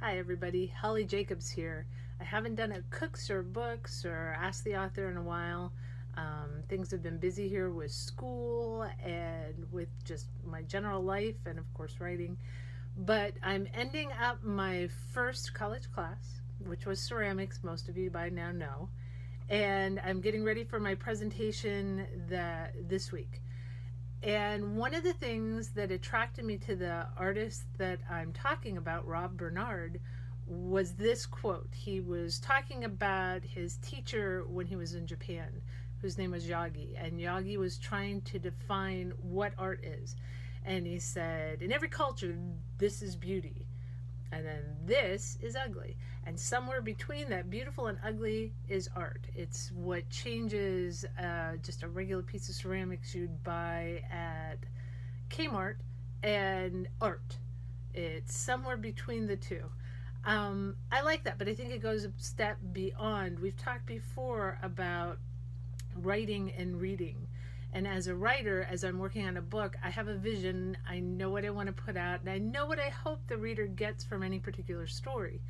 Hi everybody, Holly Jacobs here. I haven't done a cooks or books or ask the author in a while. Things have been busy here with school and with just my general life and of course writing. But I'm ending up my first college class, which was ceramics, most of you by now know. And I'm getting ready for my presentation this week. And one of the things that attracted me to the artist that I'm talking about, Rob Bernard, was this quote. He was talking about his teacher when he was in Japan, whose name was Yagi. And Yagi was trying to define what art is. And he said, in every culture, this is beauty. And then this is ugly. And somewhere between that beautiful and ugly is art. It's what changes just a regular piece of ceramics you'd buy at Kmart and art. It's somewhere between the two. I like that, but I think it goes a step beyond. We've talked before about writing and reading. And as a writer, as I'm working on a book, I have a vision. I know what I want to put out, and I know what I hope the reader gets from any particular story.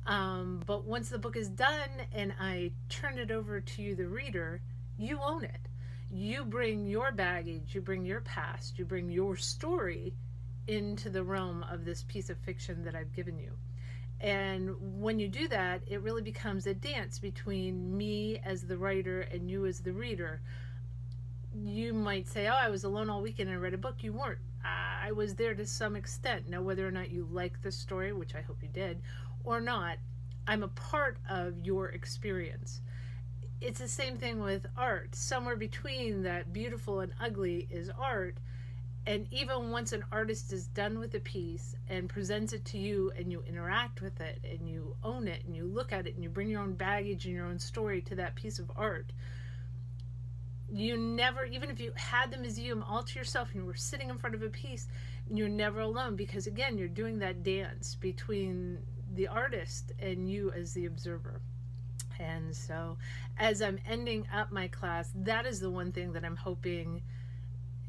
But once the book is done and I turn it over to you, the reader, you own it. You bring your baggage, you bring your past, you bring your story into the realm of this piece of fiction that I've given you. And when you do that, it really becomes a dance between me as the writer and you as the reader. You might say, oh, I was alone all weekend and I read a book. You weren't. I was there to some extent. Now, whether or not you like the story, which I hope you did, or not, I'm a part of your experience. It's the same thing with art. Somewhere between that beautiful and ugly is art. And even once an artist is done with a piece and presents it to you and you interact with it and you own it and you look at it and you bring your own baggage and your own story to that piece of art, you never, even if you had the museum all to yourself and you were sitting in front of a piece, you're never alone, because again, you're doing that dance between the artist and you as the observer. And so as I'm ending up my class, that is the one thing that I'm hoping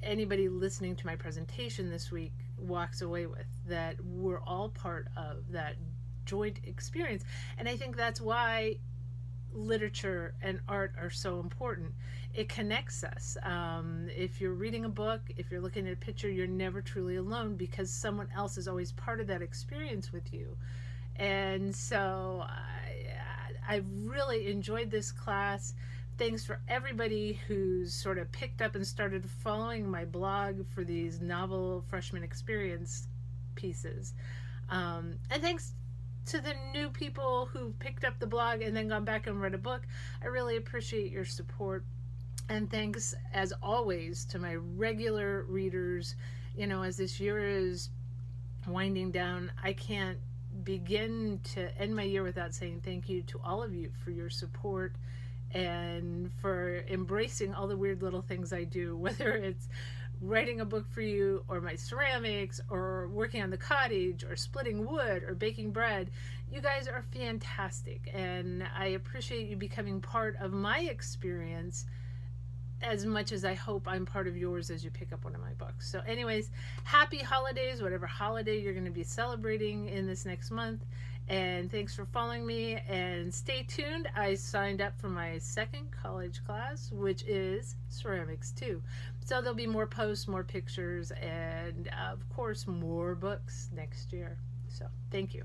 anybody listening to my presentation this week walks away with, that we're all part of that joint experience. And I think that's why literature and art are so important. It connects us. If you're reading a book, if you're looking at a picture, you're never truly alone, because someone else is always part of that experience with you. And so I've really enjoyed this class. Thanks for everybody who's sort of picked up and started following my blog for these novel freshman experience pieces. And thanks to the new people who picked up the blog and then gone back and read a book. I really appreciate your support. And thanks, as always, to my regular readers. You know, as this year is winding down, I can't begin to end my year without saying thank you to all of you for your support and for embracing all the weird little things I do, whether it's writing a book for you or my ceramics or working on the cottage or splitting wood or baking bread. You guys are fantastic, and I appreciate you becoming part of my experience as much as I hope I'm part of yours as you pick up one of my books. So anyways, happy holidays, whatever holiday you're going to be celebrating in this next month. And thanks for following me, and stay tuned. I signed up for my second college class, which is Ceramics 2. So there'll be more posts, more pictures, and of course more books next year. So thank you.